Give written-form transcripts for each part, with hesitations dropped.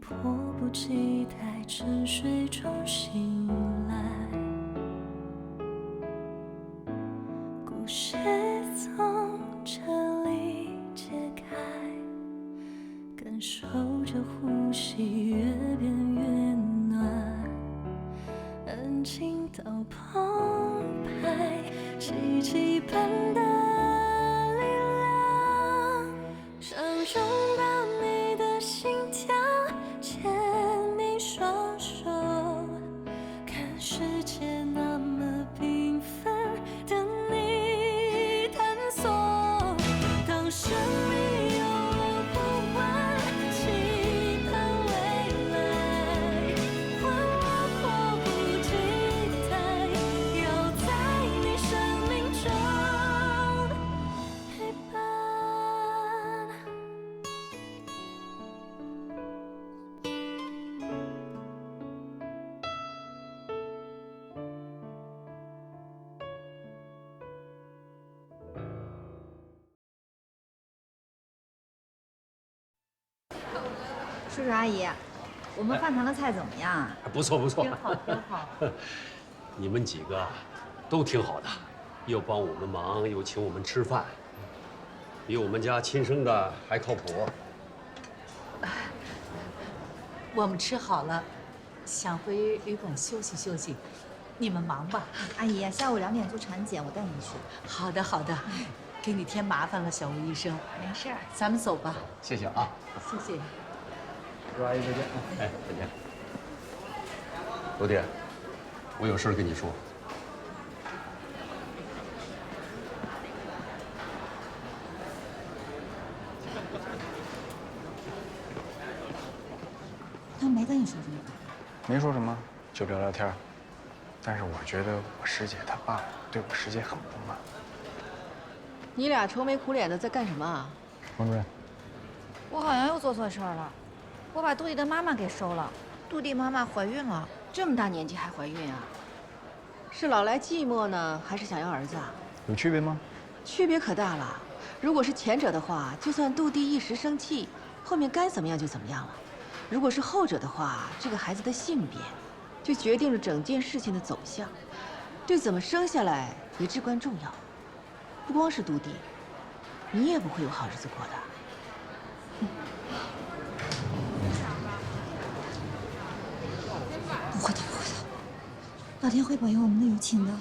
迫不及待沉睡中醒来，故事从这里揭开，感受着呼吸越变越暖，安静到澎湃，奇迹般的力量，想拥抱你的心跳，牵你双手，看世界那么缤纷，等你探索。当生命有了呼唤，期盼未来，换我迫不及待，要在你生命中陪伴。叔叔阿姨，我们饭堂的菜怎么样？不错不错，挺好挺好。你们几个都挺好的，又帮我们忙，又请我们吃饭，比我们家亲生的还靠谱。我们吃好了，想回旅馆休息休息，你们忙吧。阿姨，下午2点做产检，我带你去。好的好的，给你添麻烦了，小吴医生。没事儿。咱们走吧。谢谢啊，谢谢。叔阿姨再见。哎，再见。罗弟，我有事跟你说。他没跟你说什么吧？没说什么，就聊聊天。但是我觉得我师姐她爸对我师姐很不满。你俩愁眉苦脸的在干什么啊？王主任，我好像又做错事儿了，我把杜迪的妈妈给收了。杜迪妈妈怀孕了，这么大年纪还怀孕啊？是老来寂寞呢，还是想要儿子啊？有区别吗？区别可大了。如果是前者的话，就算杜迪一时生气，后面该怎么样就怎么样了。如果是后者的话，这个孩子的性别，就决定了整件事情的走向，对怎么生下来也至关重要。不光是杜迪，你也不会有好日子过的。不会的，不会的，老天会保佑我们的友情的。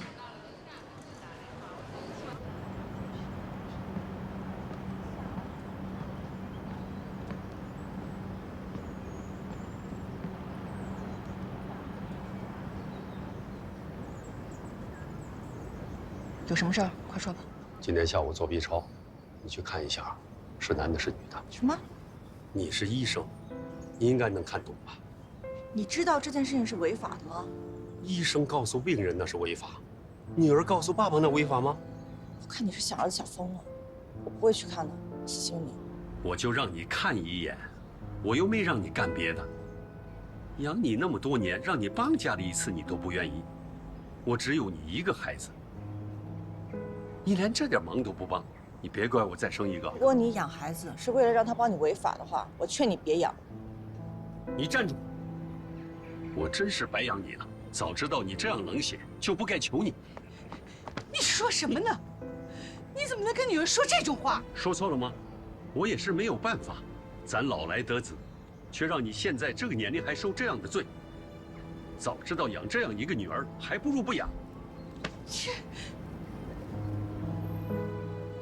有什么事儿？快说吧。今天下午做 B 超，你去看一下，是男的是女的？什么？你是医生，你应该能看懂吧？你知道这件事情是违法的吗？医生告诉病人那是违法，女儿告诉爸爸那违法吗？我看你是想儿子想疯了，我不会去看的，求你。我就让你看一眼，我又没让你干别的。养你那么多年，让你帮家里一次你都不愿意，我只有你一个孩子，你连这点忙都不帮，你别怪我再生一个。如果你养孩子是为了让他帮你违法的话，我劝你别养。你站住！我真是白养你了，早知道你这样冷血，就不该求你。你说什么呢？你怎么能跟女儿说这种话？说错了吗？我也是没有办法，咱老来得子，却让你现在这个年龄还受这样的罪。早知道养这样一个女儿，还不如不养。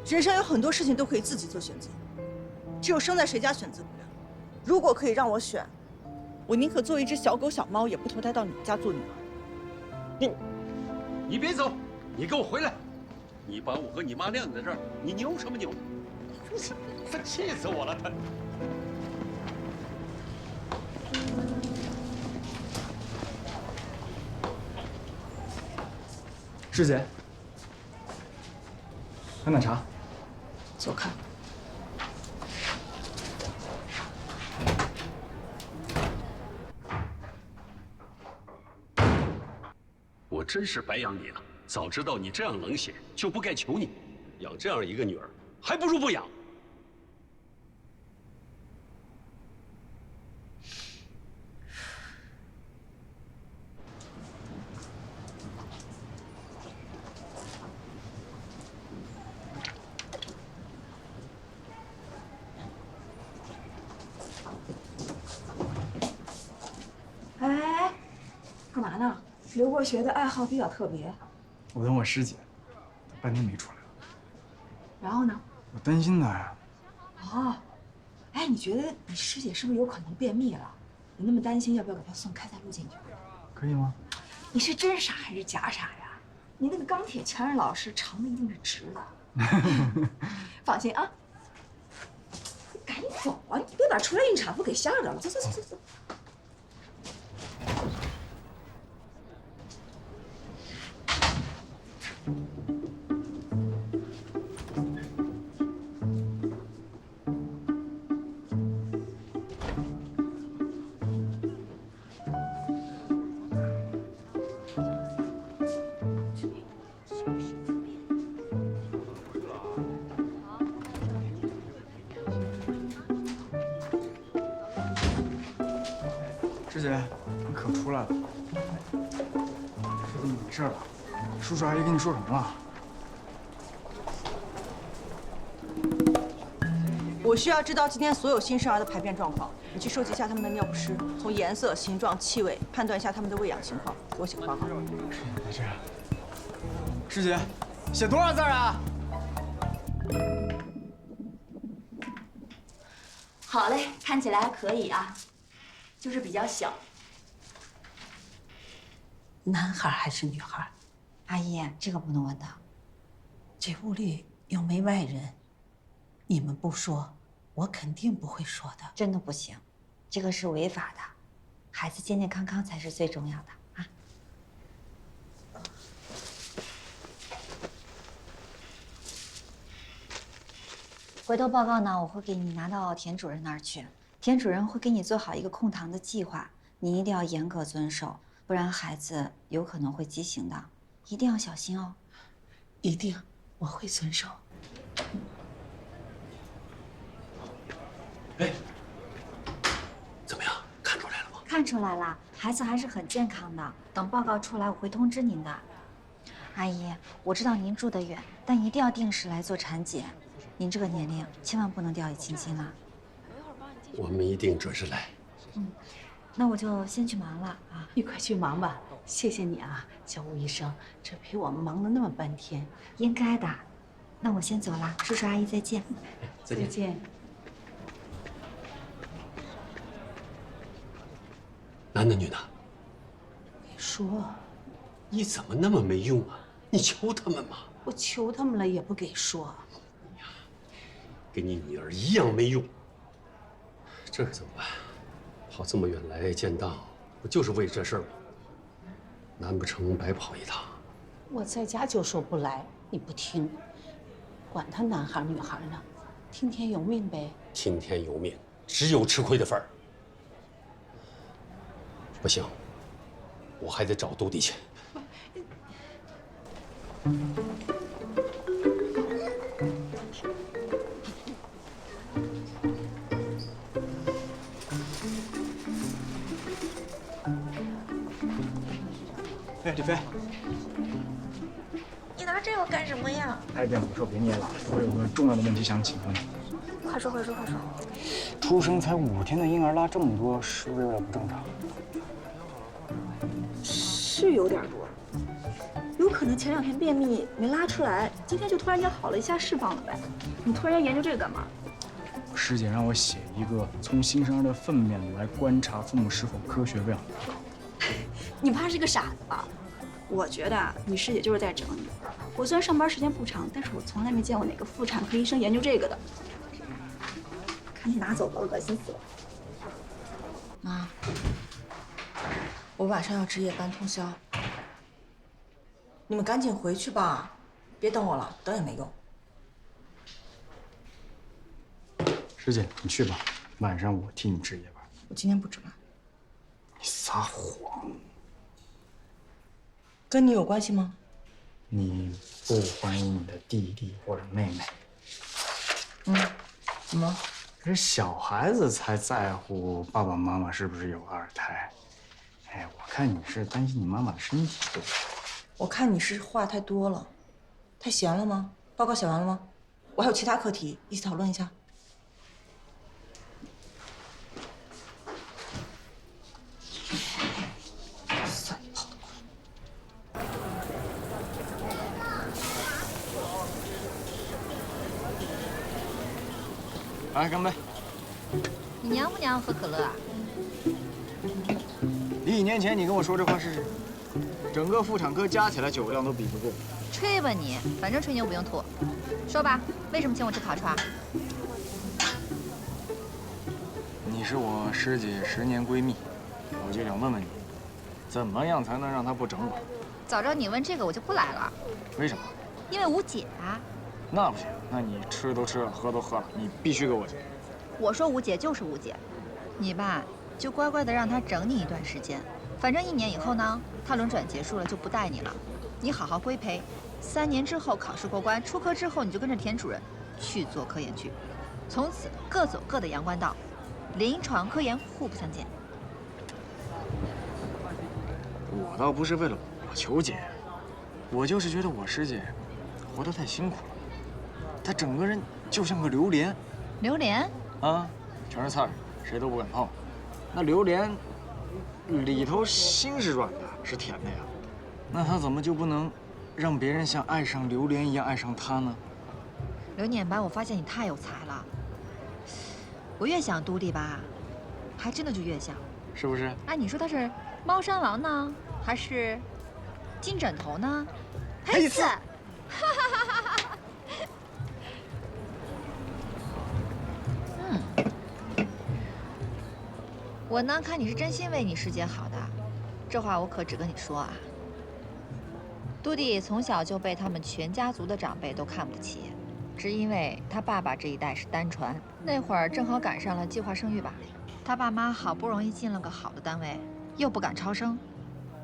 人生有很多事情都可以自己做选择，只有生在谁家选择不了。如果可以让我选，我宁可做一只小狗小猫，也不投胎到你们家做女儿。你别走，你给我回来！你把我和你妈晾在这儿，你牛什么牛？他气死我了！他。师姐，喝奶茶。走开。我真是白养你了，早知道你这样冷血，就不该求你。养这样一个女儿，还不如不养。呢？刘国学的爱好比较特别。我等我师姐，半天没出来了。然后呢？我担心她呀。哦，哎，你觉得你师姐是不是有可能便秘了？你那么担心，要不要给她送开塞露进去？可以吗？你是真傻还是假傻呀？你那个钢铁强人老师肠子一定是直的。放心啊，你赶紧走啊！你别把出来孕产妇给吓着了。走走走走走。师姐，你可出来了。师姐，你没事吧？叔叔阿姨跟你说什么了？我需要知道今天所有新生儿的排便状况。你去收集一下他们的尿不湿，从颜色、形状、气味判断一下他们的喂养情况，给我写个报告。别这样。师姐，写多少字啊？好嘞，看起来还可以啊，就是比较小。男孩还是女孩？阿姨，这个不能问的。这屋里又没外人，你们不说，我肯定不会说的。真的不行，这个是违法的，孩子健健康康才是最重要的啊。回头报告呢，我会给你拿到田主任那儿去，田主任会给你做好一个控糖的计划，你一定要严格遵守，不然孩子有可能会畸形的，一定要小心哦。一定，我会遵守。哎，怎么样？看出来了吗？看出来了，孩子还是很健康的。等报告出来，我会通知您的。阿姨，我知道您住得远，但一定要定时来做产检。您这个年龄，千万不能掉以轻心了。我们一定准时来。那我就先去忙了啊。你快去忙吧，谢谢你啊，小吴医生，这陪我们忙了那么半天。应该的。那我先走了，叔叔阿姨再见。再见。再见。男的女的？你说，你怎么那么没用啊？你求他们嘛。我求他们了也不给说。跟你女儿一样没用。这可怎么办？跑这么远来建档，不就是为这事儿吗？难不成白跑一趟？我在家就说不来，你不听，管他男孩女孩呢，听天由命呗。听天由命，只有吃亏的份儿。不行，我还得找杜迪去。哎，李飞，你拿这个干什么呀？拍电捕兽别捏了，我有个重要的问题想请问你。快说快说快说！出生才5天的婴儿拉这么多，是不是有点不正常？是有点多，有可能前2天便秘没拉出来，今天就突然间好了一下释放了呗。你突然间研究这个干嘛？师姐让我写一个从新生儿的粪便来观察父母是否科学喂养的报告。你怕是个傻子吧？我觉得啊，你师姐就是在整你。我虽然上班时间不长，但是我从来没见过哪个妇产科医生研究这个的。赶紧拿走吧，恶心死了。妈，我晚上要值夜班通宵，你们赶紧回去吧，别等我了，等也没用。师姐，你去吧，晚上我替你值夜班。我今天不值班。你撒谎！跟你有关系吗？你不欢迎你的弟弟或者妹妹？怎么？这小孩子才在乎爸爸妈妈是不是有2胎。哎，我看你是担心你妈妈的身体。我看你是话太多了，太闲了吗？报告写完了吗？我还有其他课题，一起讨论一下。算跑。来，干杯！你娘不娘喝可乐啊？你1年前你跟我说这话试试，整个妇产科加起来酒量都比不过。吹吧你，反正吹牛不用吐。说吧，为什么请我吃烤串？你是我师姐10年闺蜜，我就想问问你，怎么样才能让她不整我？早知道你问这个，我就不来了。为什么？因为无解啊。那不行，那你吃都吃了，喝都喝了，你必须给我解。我说无解就是无解，你吧就乖乖的让他整你一段时间，反正1年以后呢，他轮转结束了就不带你了，你好好规培，3年之后考试过关，出科之后你就跟着田主任去做科研去，从此各走各的阳关道，临床科研互不相见。我倒不是为了我求解，我就是觉得我师姐活得太辛苦了，她整个人就像个榴莲。榴莲啊，全是刺儿，谁都不敢碰。那榴莲里头心是软的，是甜的呀。那她怎么就不能让别人像爱上榴莲一样爱上她呢？刘碾吧，我发现你太有才了。我越想杜丽吧，还真的就越像，是不是？哎，你说他是猫山王呢，还是金枕头呢？黑刺。我呢，看你是真心为你师姐好的，这话我可只跟你说啊。杜弟从小就被他们全家族的长辈都看不起，只因为他爸爸这一代是单传，那会儿正好赶上了计划生育吧。他爸妈好不容易进了个好的单位，又不敢超生，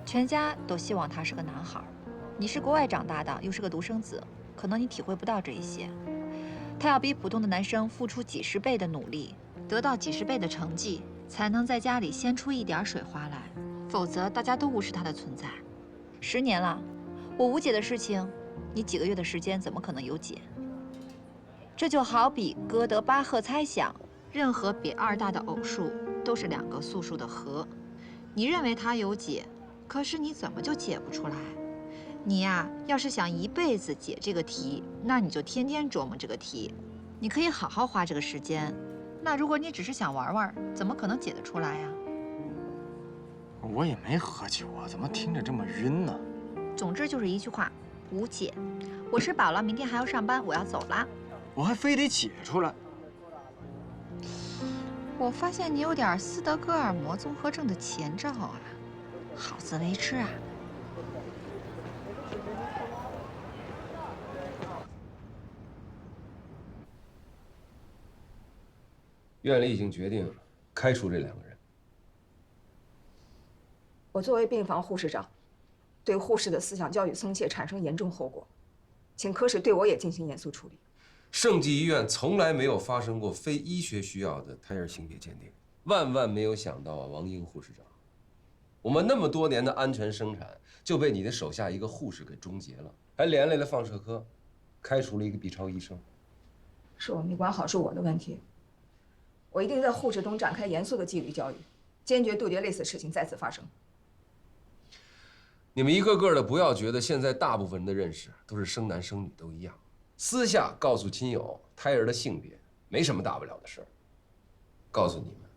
全家都希望他是个男孩。你是国外长大的，又是个独生子，可能你体会不到这一些。他要比普通的男生付出几10倍的努力，得到几10倍的成绩，才能在家里掀出一点水花来，否则大家都无视他的存在。10年了，我无解的事情，你几个月的时间怎么可能有解？这就好比哥德巴赫猜想，任何比2大的偶数都是2个素数的和。你认为它有解，可是你怎么就解不出来？你呀，要是想一辈子解这个题，那你就天天琢磨这个题。你可以好好花这个时间。那如果你只是想玩玩，怎么可能解得出来呀？我也没喝酒啊，怎么听着这么晕呢？总之就是一句话，无解。我吃饱了，明天还要上班，我要走啦。我还非得解出来。我发现你有点斯德哥尔摩综合症的前兆啊，好自为之啊。院里已经决定开除这2个人。我作为病房护士长，对护士的思想教育松懈产生严重后果，请科室对我也进行严肃处理。盛济医院从来没有发生过非医学需要的胎儿性别鉴定，万万没有想到啊，王英护士长，我们那么多年的安全生产就被你的手下一个护士给终结了，还连累了放射科，开除了一个 B 超医生。是我没管好，是我的问题。我一定在护士中展开严肃的纪律教育，坚决杜绝类似事情再次发生。你们一个个的不要觉得现在大部分人的认识都是生男生女都一样，私下告诉亲友胎儿的性别没什么大不了的事儿。告诉你们，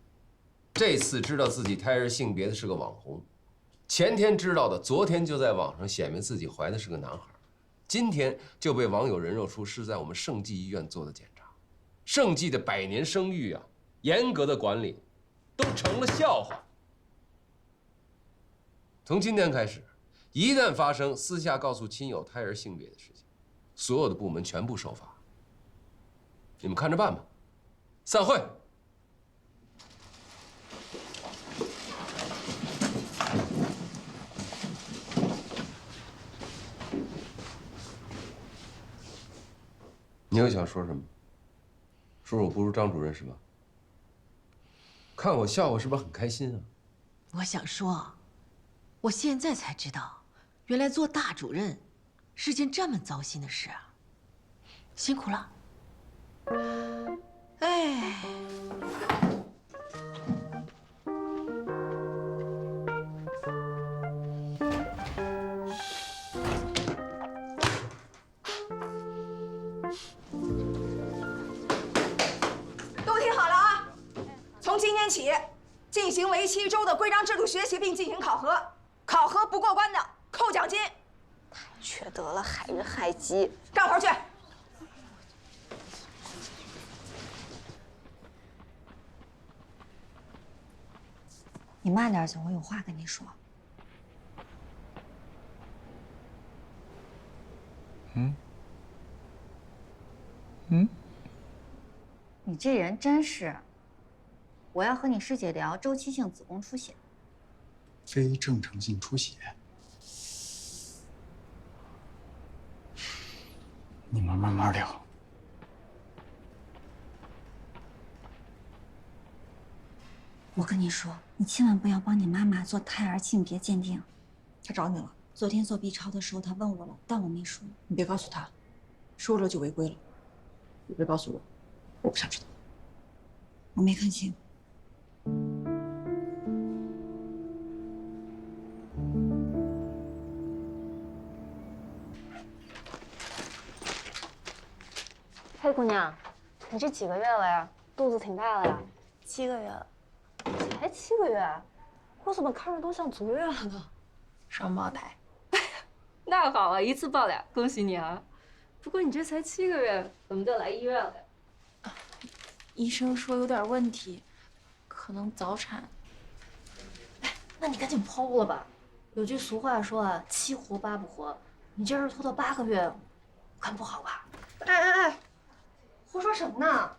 这次知道自己胎儿性别的是个网红，前天知道的，昨天就在网上显明自己怀的是个男孩，今天就被网友人肉出是在我们盛济医院做的检查。盛济的100年生育啊，严格的管理都成了笑话。从今天开始，一旦发生私下告诉亲友胎儿性别的事情，所有的部门全部受罚。你们看着办吧。散会。你又想说什么？说我不如张主任是吧？看我笑话是不是很开心啊？我想说，我现在才知道，原来做大主任是件这么糟心的事啊！辛苦了。哎。杜天起进行为期1周的规章制度学习，并进行考核，考核不过关的扣奖金。太缺德了，害人害己！干活去。你慢点走，我有话跟你说。你这人真是，我要和你师姐聊周期性子宫出血。非正常性出血，你们慢慢聊。我跟你说，你千万不要帮你妈妈做胎儿性别鉴定。他找你了，昨天做 B 超的时候，她问我了，但我没说。你别告诉他，说了就违规了。你别告诉我，我不想知道。我没看清。黑姑娘，你这几个月了呀？肚子挺大了呀7个月了。才7个月，我怎么看着都像足月了呢？双胞胎。那好啊，一次抱俩，恭喜你啊！不过你这才7个月，怎么就来医院了呀？医生说有点问题，可能早产。那你赶紧剖了吧。有句俗话说啊，7活8不活。你这是拖到8个月，我看不好吧？哎，胡说什么呢？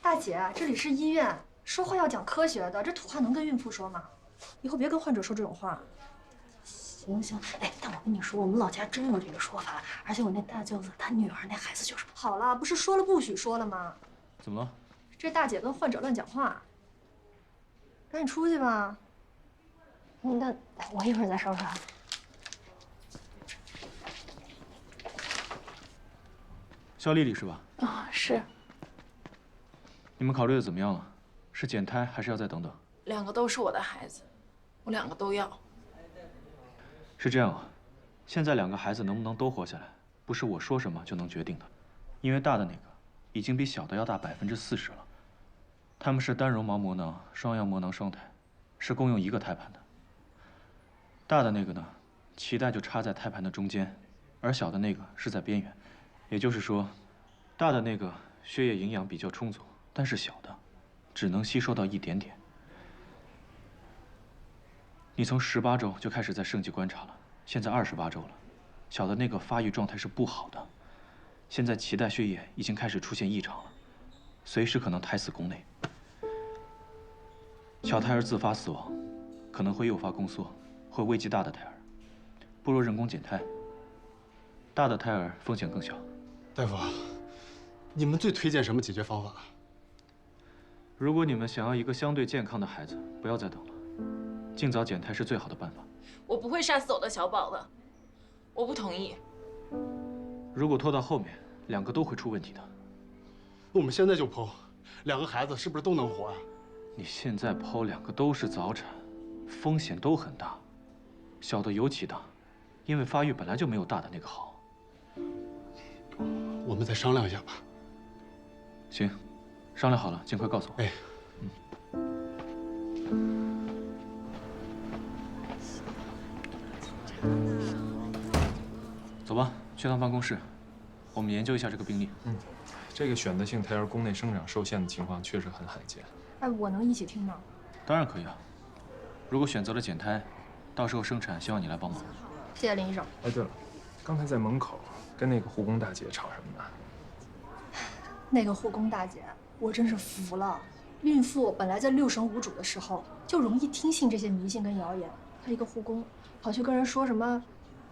大姐，这里是医院，说话要讲科学的，这土话能跟孕妇说吗？以后别跟患者说这种话。行，哎，但我跟你说，我们老家真有这个说法，而且我那大舅子他女儿那孩子就是……好了，不是说了不许说了吗？怎么了？这大姐跟患者乱讲话，赶紧出去吧。那我一会儿再收拾啊。肖丽丽是吧？啊，是。你们考虑的怎么样了？是减胎还是要再等等2个都是我的孩子，我2个都要。是这样啊，现在2个孩子能不能都活下来，不是我说什么就能决定的，因为大的那个已经比小的要大40%了。他们是单绒毛膜囊、双样膜囊双胎，是共用1个胎盘的。大的那个呢，脐带就插在胎盘的中间，而小的那个是在边缘，也就是说，大的那个血液营养比较充足，但是小的只能吸收到一点点。你从18周就开始在圣济观察了，现在28周了，小的那个发育状态是不好的，现在脐带血液已经开始出现异常了，随时可能胎死宫内。小胎儿自发死亡，可能会诱发宫缩，会危及大的胎儿，不如人工减胎。大的胎儿风险更小。大夫，你们最推荐什么解决方法？如果你们想要一个相对健康的孩子，不要再等了，尽早减胎是最好的办法。我不会杀死我的小宝的，我不同意。如果拖到后面，2个都会出问题的。我们现在就剖，2个孩子是不是都能活啊？你现在剖2个都是早产，风险都很大，小的尤其大，因为发育本来就没有大的那个好。我们再商量一下吧。行，商量好了，尽快告诉我。哎，走吧，去趟办公室，我们研究一下这个病例。这个选择性胎儿宫内生长受限的情况确实很罕见。哎，我能一起听吗？当然可以啊。如果选择了减胎，到时候生产希望你来帮忙。谢谢林医生。哎，对了，刚才在门口跟那个护工大姐吵什么呢？那个护工大姐，我真是服了。孕妇本来在6神无主的时候，就容易听信这些迷信跟谣言。她一个护工，跑去跟人说什么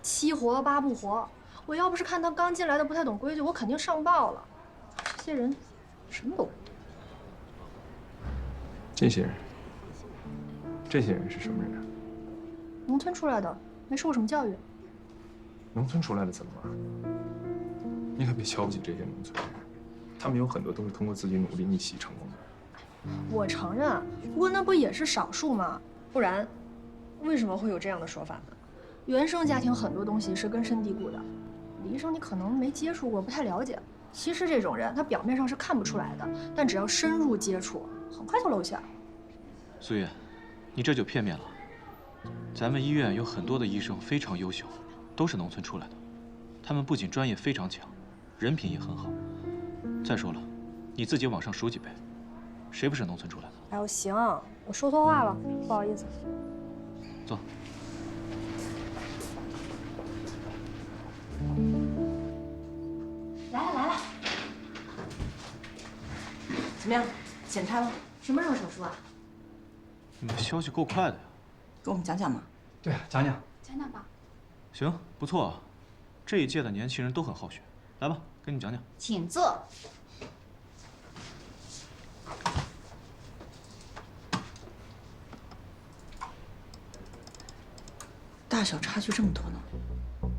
7活8不活。我要不是看她刚进来的不太懂规矩，我肯定上报了。这些人什么都不懂。这些人是什么人啊？农村出来的，没受过什么教育。农村出来的怎么了？你可别瞧不起这些农村人，他们有很多都是通过自己努力逆袭成功的。我承认，不过那不也是少数吗？不然，为什么会有这样的说法呢？原生家庭很多东西是根深蒂固的。李医生，你可能没接触过，不太了解。其实这种人，他表面上是看不出来的，但只要深入接触，很快就露馅。苏月，你这就片面了。咱们医院有很多的医生非常优秀，都是农村出来的，他们不仅专业非常强，人品也很好。再说了，你自己往上数几辈，谁不是农村出来的？哎呦，行，我说错话了，不好意思。坐。来了来了，怎么样？检查了？什么时候手术啊？你们消息够快的呀。给我们讲讲嘛。对啊，讲讲。讲讲吧。行，不错啊，这一届的年轻人都很好学。来吧，跟你们讲讲。请坐。大小差距这么多呢？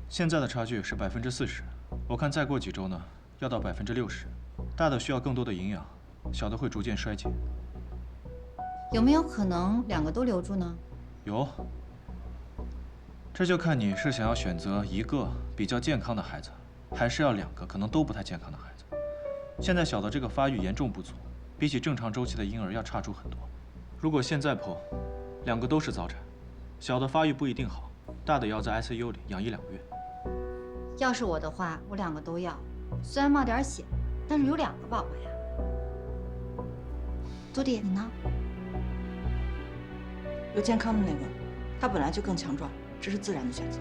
现在的差距是40%，我看再过几周呢，要到60%。大的需要更多的营养，小的会逐渐衰减。有没有可能2个都留住呢？有，这就看你是想要选择一个比较健康的孩子，还是要2个可能都不太健康的孩子。现在小的这个发育严重不足，比起正常周期的婴儿要差出很多。如果现在剖，2个都是早产，小的发育不一定好，大的要在 ICU 里养1-2个月。要是我的话，我2个都要，虽然冒点险，但是有2个宝宝呀。朱迪，你呢？有健康的那个，他本来就更强壮，这是自然的选择。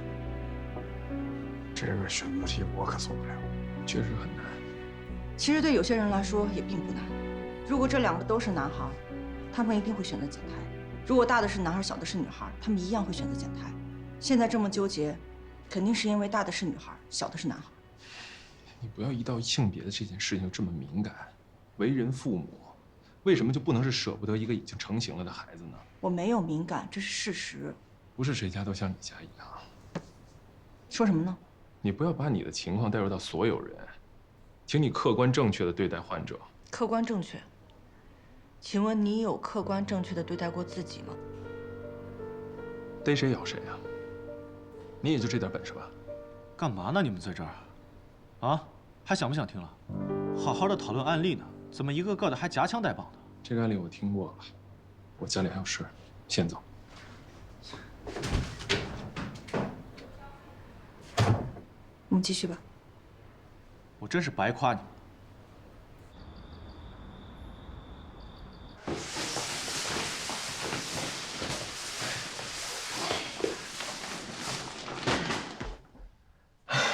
这个选择题我可做不了，确实很难。其实对有些人来说也并不难。如果这2个都是男孩，他们一定会选择减胎；如果大的是男孩，小的是女孩，他们一样会选择减胎。现在这么纠结，肯定是因为大的是女孩，小的是男孩。你不要一到性别的这件事情就这么敏感。为人父母，为什么就不能是舍不得一个已经成型了的孩子呢？我没有敏感，这是事实。不是谁家都像你家一样。说什么呢？你不要把你的情况带入到所有人，请你客观正确的对待患者。客观正确？请问你有客观正确的对待过自己吗？逮谁咬谁啊？你也就这点本事吧？干嘛呢？你们在这儿？啊？还想不想听了？好好的讨论案例呢，怎么一个个的还夹枪带棒的？这个案例我听过了，我家里还有事，先走。我们继续吧。我真是白夸你们了。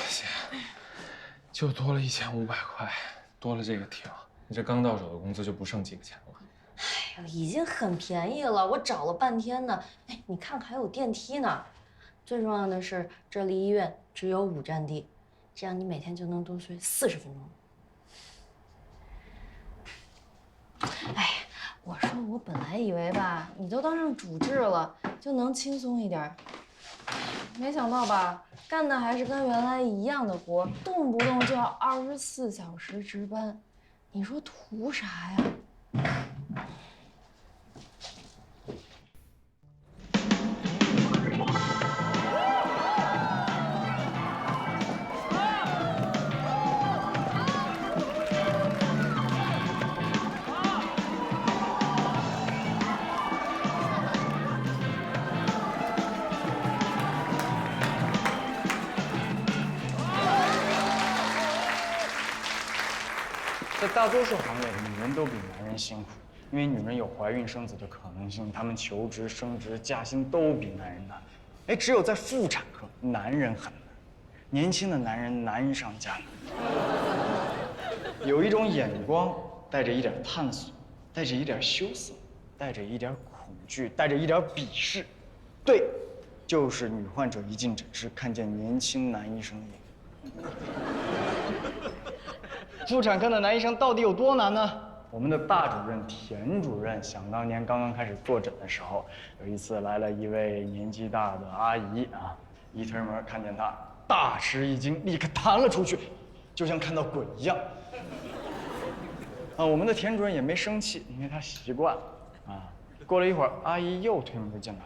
姐，就多了1500块，多了这个挺。你这刚到手的工资就不剩几个钱了。哎呦，已经很便宜了，我找了半天呢。哎，你看还有电梯呢。最重要的是，这离医院只有5站地，这样你每天就能多睡40分钟。哎，我说我本来以为吧，你都当上主治了，就能轻松一点，没想到吧，干的还是跟原来一样的活，动不动就要24小时值班，你说图啥呀？在大多数行业，女人都比男人辛苦，因为女人有怀孕生子的可能性，她们求职、升职、加薪都比男人难。哎，只有在妇产科，男人很难，年轻的男人难上加难。有一种眼光，带着一点探索，带着一点羞涩，带着一点恐惧，带着一点鄙视。对，就是女患者一进诊室，看见年轻男医生的眼光。妇产科的男医生到底有多难呢？我们的大主任田主任，想当年刚刚开始坐诊的时候，有一次来了一位年纪大的阿姨啊，一推门看见她，大吃一惊，立刻弹了出去，就像看到鬼一样。我们的田主任也没生气，因为他习惯了啊。过了一会儿，阿姨又推门进来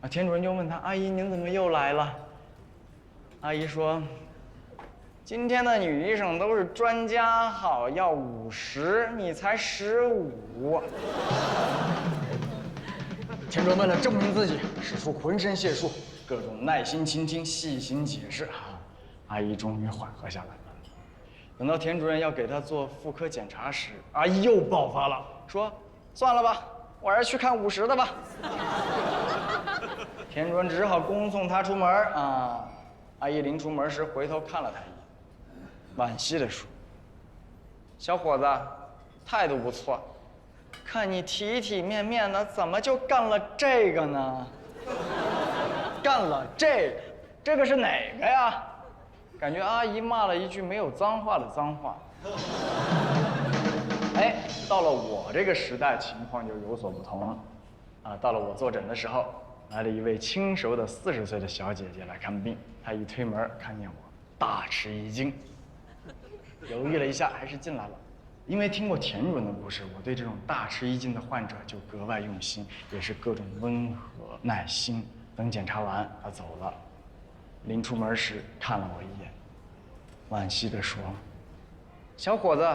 了，田主任就问他：“阿姨，您怎么又来了？”阿姨说：“今天的女医生都是专家号，要50，你才15。田卓为了证明自己，使出浑身解数，各种耐心倾听、细心解释。阿姨终于缓和下来了。等到田主任要给她做妇科检查时，阿姨又爆发了，说：“算了吧，我还是去看50的吧。”田主任只好恭送她出门啊。阿姨临出门时回头看了她一眼，惋惜地说：“小伙子，态度不错，看你体体面面的，怎么就干了这个呢？干了这个是哪个呀？”感觉阿姨骂了一句没有脏话的脏话。哎，到了我这个时代，情况就有所不同了。到了我坐诊的时候，来了一位轻熟的40岁的小姐姐来看病。她一推门看见我，大吃一惊，犹豫了一下，还是进来了。因为听过田主任的故事，我对这种大吃一惊的患者就格外用心，也是各种温和耐心。等检查完，她走了。临出门时看了我一眼，惋惜地说：“小伙子，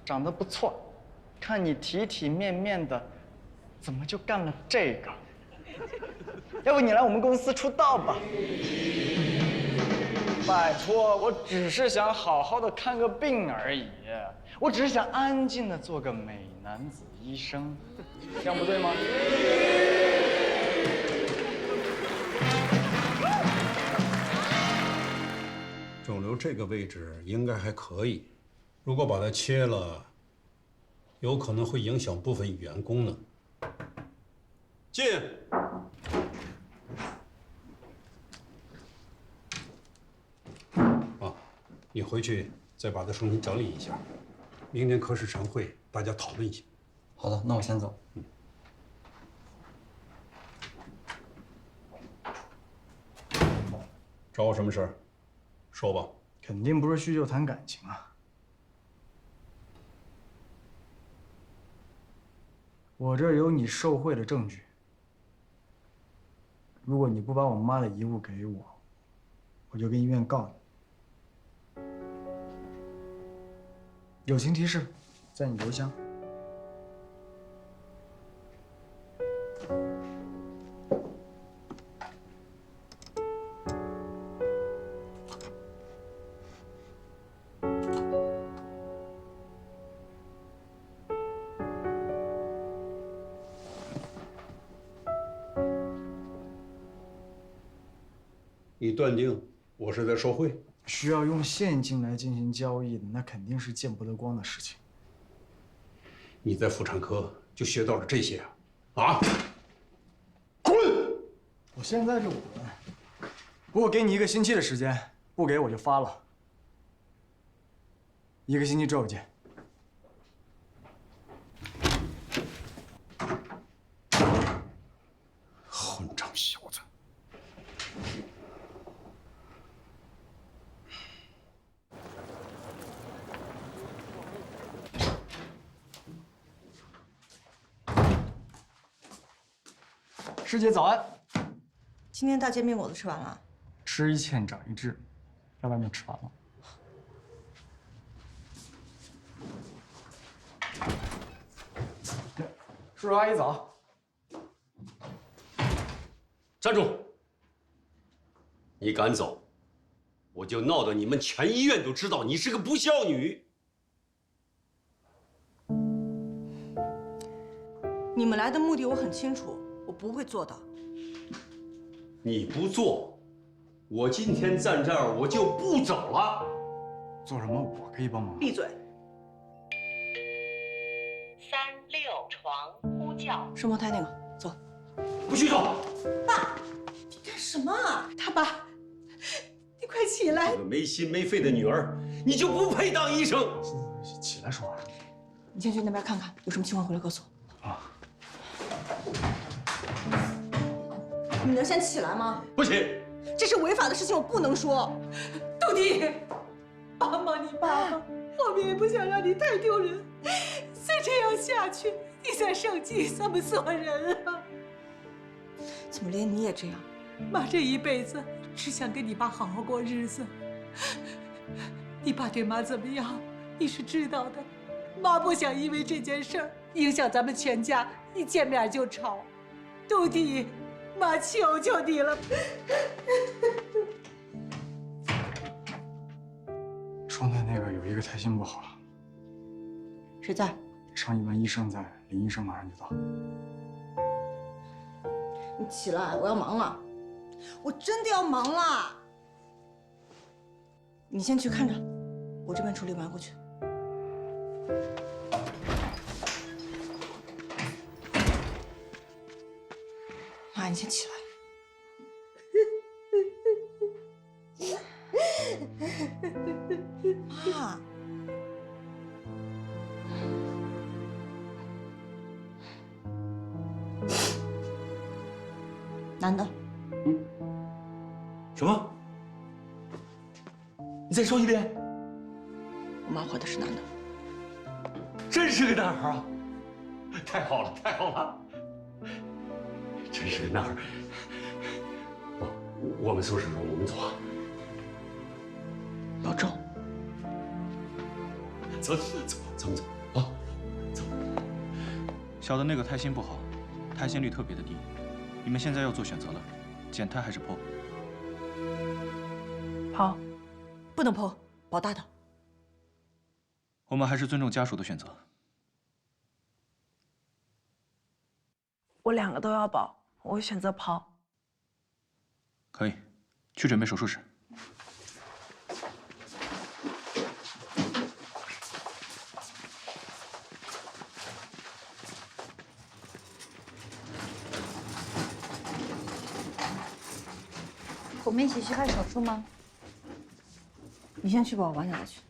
长得不错，看你体体面面的，怎么就干了这个？要不你来我们公司出道吧？”拜托，我只是想好好的看个病而已，我只是想安静的做个美男子医生，这样不对吗？肿瘤这个位置应该还可以，如果把它切了，有可能会影响部分语言功能。进。你回去再把它重新整理一下，明天科室晨会大家讨论一下。好的，那我先走。找我什么事儿？说吧。肯定不是叙旧谈感情啊。我这儿有你受贿的证据。如果你不把我妈的遗物给我，我就跟医院告你。友情提示，在你邮箱。你断定我是在受贿？需要用现金来进行交易的，那肯定是见不得光的事情。你在妇产科就学到了这些啊？啊！滚！我现在就滚。不过给你1个星期的时间，不给我就发了。1个星期之后见。混账小子！师姐早安。今天大煎饼果子吃完了？吃一堑长一智，在外面吃完了。叔叔阿姨早。站住！你敢走，我就闹得你们全医院都知道你是个不孝女。你们来的目的我很清楚，我不会做到。你不做，我今天站这儿我就不走了。做什么我可以帮忙。闭嘴！36床呼叫。双胞胎那个，走。不许走！爸，你干什么？他爸，你快起来！这个没心没肺的女儿，你就不配当医生。起来说话。你先去那边看看，有什么情况回来告诉我。啊。你能先起来吗？不行，这是违法的事情，我不能说。杜迪，帮帮你爸爸，我们也不想让你太丢人。再这样下去，你在上级怎么做人啊？怎么连你也这样？妈这一辈子只想跟你爸好好过日子，你爸对妈怎么样，你是知道的。妈不想因为这件事儿影响咱们全家，一见面就吵。杜迪，妈求求你了。说的那个有一个胎心不好了。谁在？上一班医生在，林医生马上就到。你起来，我要忙了，我真的要忙了。你先去看着，我这边处理完过去。妈，你先起来。妈。男的。什么？你再说一遍。我妈怀的是男的。真是个男孩啊！太好了，太好了！真是个男孩。我们收拾收拾，我们走啊。保重。走啊！走。小的那个胎心不好，胎心率特别的低。你们现在要做选择了，减胎还是剖？剖，不能剖，保大的。我们还是尊重家属的选择。我2个都要保，我会选择剖。可以，去准备手术室。我们一起去看手术吗？你先去吧，我晚点再去。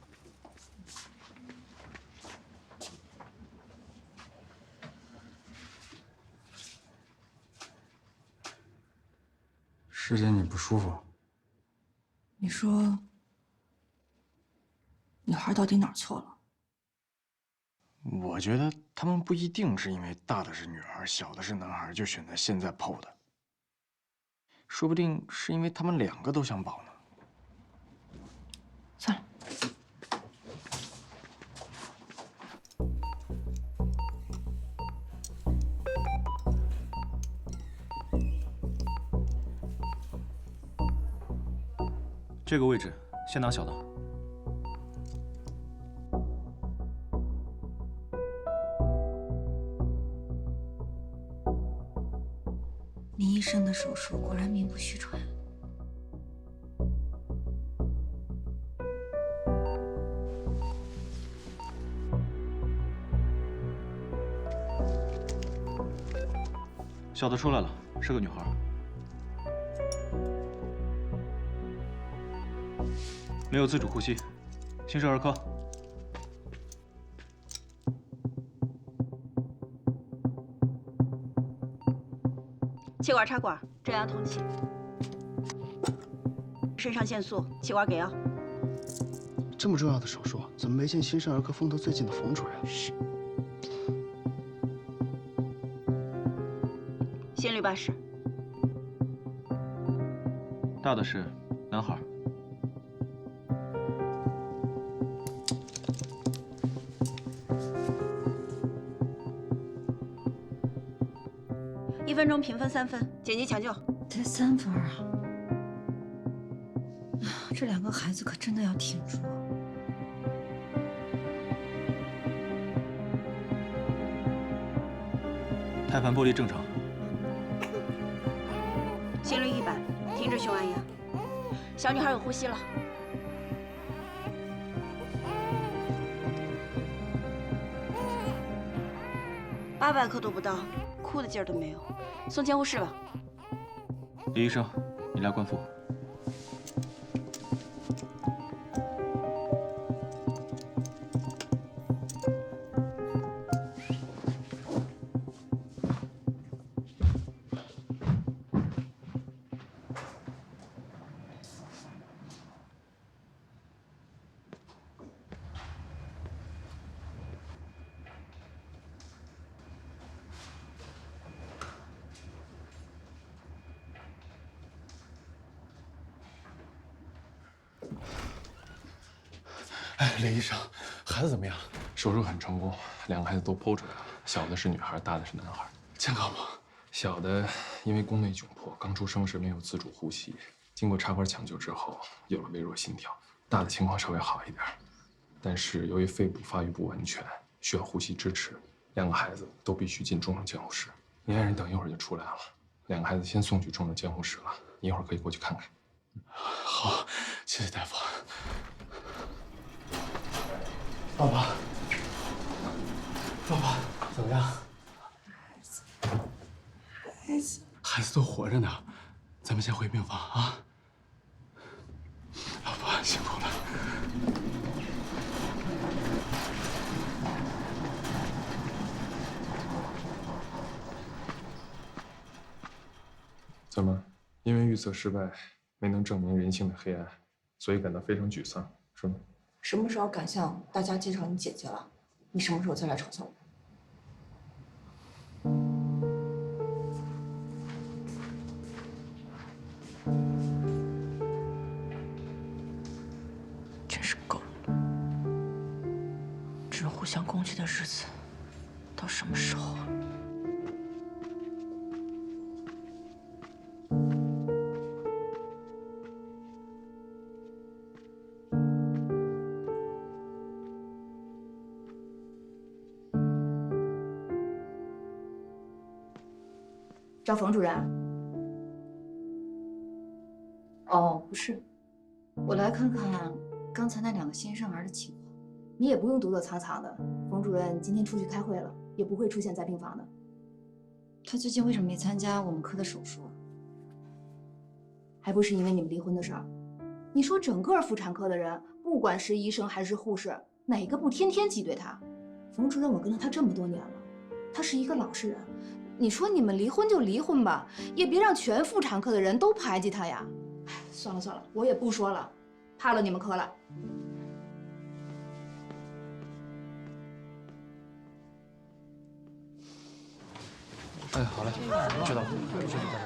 师姐，你不舒服？你说，女孩到底哪儿错了？我觉得他们不一定是因为大的是女孩，小的是男孩，就选择现在剖的。说不定是因为他们2个都想保呢。算了。这个位置先拿小的。林医生的手术果然名不虚传。小的出来了，是个女孩。没有自主呼吸，新生儿科。气管插管，正压通气，肾上腺素，气管给药。这么重要的手术，怎么没见新生儿科风头最近的冯主任？是。心率80。大的是男孩。1分钟评分3分，紧急抢救。才3分啊！这2个孩子可真的要挺住。胎盘剥离正常。心率100，停止胸按压。小女孩有呼吸了。800克都不到，哭的劲儿都没有。送监护室吧。李医生，你来观腹。哎，李医生，孩子怎么样？手术很成功，2个孩子都剖出来了，小的是女孩，大的是男孩。健康吗？小的因为宫内窘迫，刚出生时没有自主呼吸，经过插管抢救之后有了微弱心跳。大的情况稍微好一点，但是由于肺部发育不完全，需要呼吸支持，2个孩子都必须进重症监护室。你爱人等一会儿就出来了，2个孩子先送去重症监护室了，你一会儿可以过去看看。好，谢谢大夫。爸爸，爸爸怎么样？孩子都活着呢，咱们先回病房啊。老婆辛苦了。怎么？因为预测失败，没能证明人性的黑暗，所以感到非常沮丧，是吗？什么时候敢向大家介绍你姐姐了？你什么时候再来嘲笑我？真是够了！这种互相攻击的日子到什么时候啊？找冯主任。哦，不是，我来看看刚才那2个新生儿的情况。你也不用躲躲藏藏的，冯主任今天出去开会了，也不会出现在病房的。他最近为什么没参加我们科的手术？还不是因为你们离婚的事儿。你说整个妇产科的人，不管是医生还是护士，哪个不天天挤兑他？冯主任，我跟了他这么多年了，他是一个老实人。你说你们离婚就离婚吧，也别让全妇产科的人都排挤他呀。哎，算了算了，我也不说了，怕了你们科了。哎，好嘞，知道了，谢谢大家。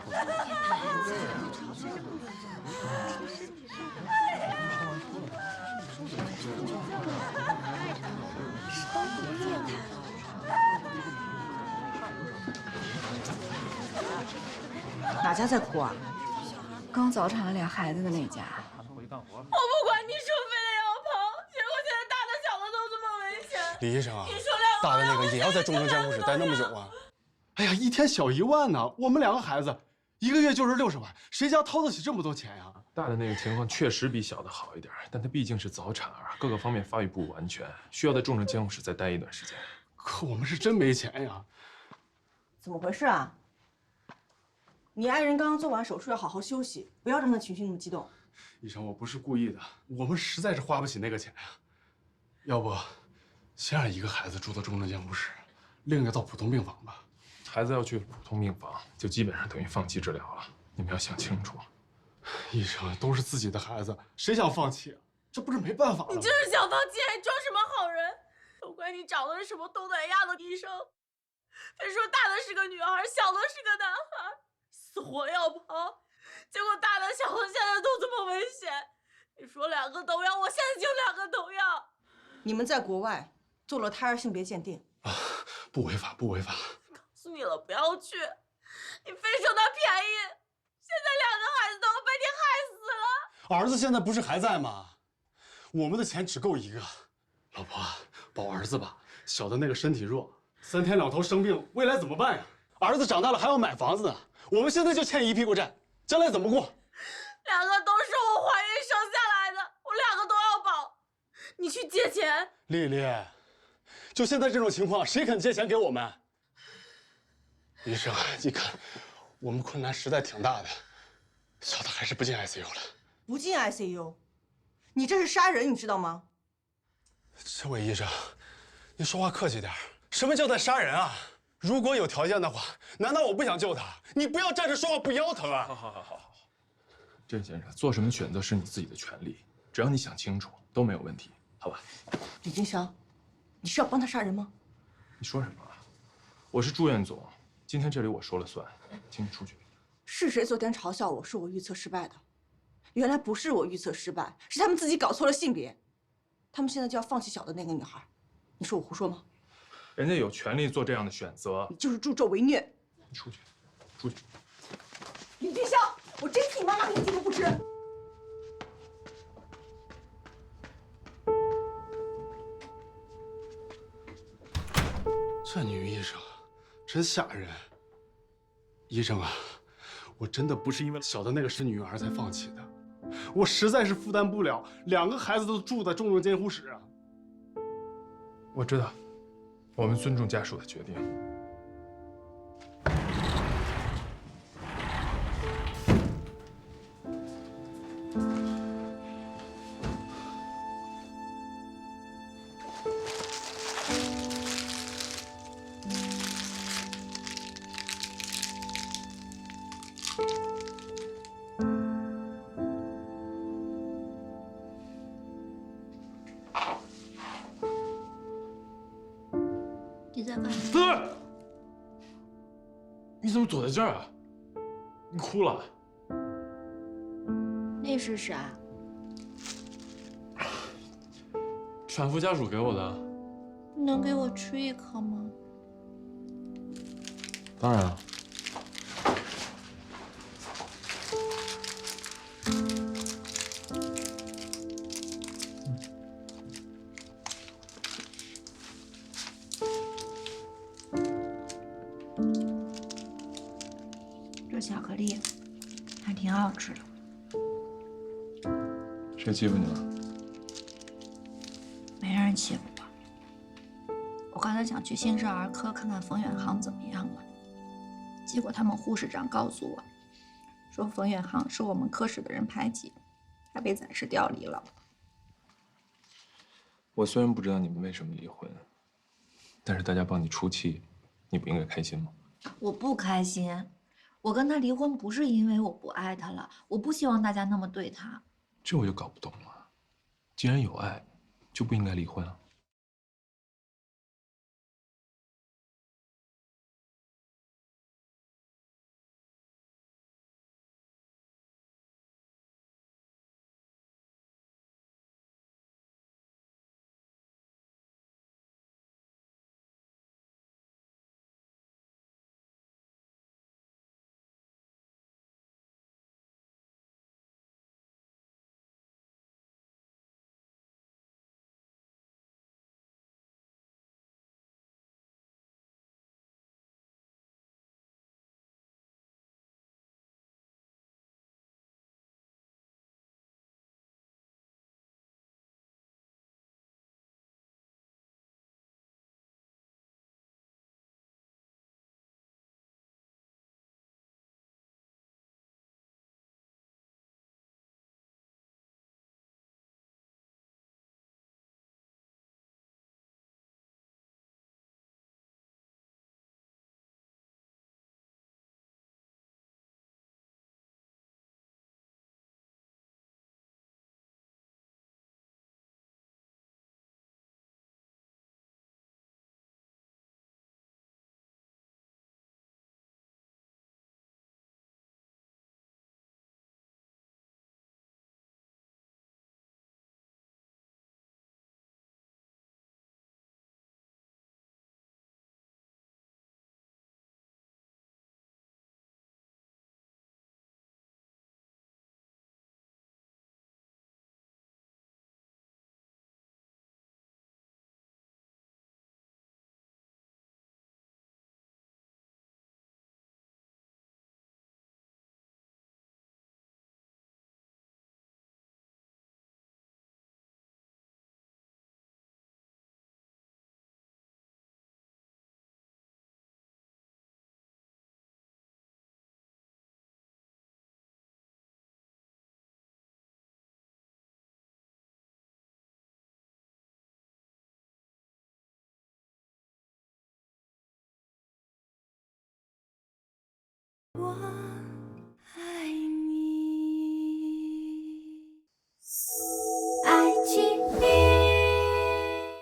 哪家在哭啊？刚早产了2孩子的那家。我不管你说非得要跑，结果现在大的小的都这么危险。李医生啊，你说2个大的那个也要在重症监护室待那么久啊？哎呀，一天小1万呢，我们2个孩子1个月就是60万，谁家掏得起这么多钱呀？大的那个情况确实比小的好一点，但他毕竟是早产儿，各个方面发育不完全，需要在重症监护室再待一段时间。可我们是真没钱呀！怎么回事啊？你爱人刚刚做完手术，要好好休息，不要让他情绪那么激动。医生，我不是故意的，我们实在是花不起那个钱呀。要不，先让1个孩子住到重症监护室，另一个到普通病房吧。孩子要去普通病房，就基本上等于放弃治疗了。你们要想清楚。医生，都是自己的孩子，谁想放弃啊？这不是没办法了吗？你就是想放弃，还装什么好人？都怪你找的是什么东南亚的医生，非说大的是个女孩，小的是个男孩，死活要跑，结果大的小的现在都这么危险。你说2个都要，我现在就2个都要。你们在国外做了胎儿性别鉴定啊，不违法，不违法。告诉你了，不要去，你非说他便宜，现在2个孩子都要被你害死了。儿子现在不是还在吗？我们的钱只够1个。老婆，保儿子吧，小的那个身体弱，3天2头生病，未来怎么办呀？儿子长大了还要买房子呢，我们现在就欠一屁股债，将来怎么过？2个都是我怀孕生下来的，我2个都要保。你去借钱。丽丽，就现在这种情况，谁肯借钱给我们？医生，你看，我们困难实在挺大的，小的还是不进 ICU 了。不进 ICU， 你这是杀人，你知道吗？这位医生，你说话客气点。什么叫在杀人啊？如果有条件的话，难道我不想救他？你不要站着说话不腰疼啊！好，郑先生，做什么选择是你自己的权利，只要你想清楚，都没有问题，好吧？李金香，你是要帮他杀人吗？你说什么？我是住院总，今天这里我说了算，请你出去。是谁昨天嘲笑我说我预测失败的？原来不是我预测失败，是他们自己搞错了性别。他们现在就要放弃小的那个女孩，你说我胡说吗？人家有权利做这样的选择。你就是助纣为虐。你出去，出去。李冰香，我真替你妈妈给你记录不吃。这女医生真吓人。医生啊，我真的不是因为小的那个是女儿才放弃的，我实在是负担不了2个孩子都住在重症监护室啊。我知道，我们尊重家属的决定。你在干嘛？你怎么躲在这儿啊？你哭了？那是啥？产妇家属给我的。能给我吃一颗吗？当然了。这巧克力还挺好吃的。谁欺负你了？没人欺负我。我刚才想去新生儿科看看冯远航怎么样了，结果他们护士长告诉我，说冯远航受我们科室的人排挤，还被暂时调离了。我虽然不知道你们为什么离婚，但是大家帮你出气，你不应该开心吗？我不开心，我跟他离婚不是因为我不爱他了，我不希望大家那么对他。这我就搞不懂了。既然有爱，就不应该离婚啊。我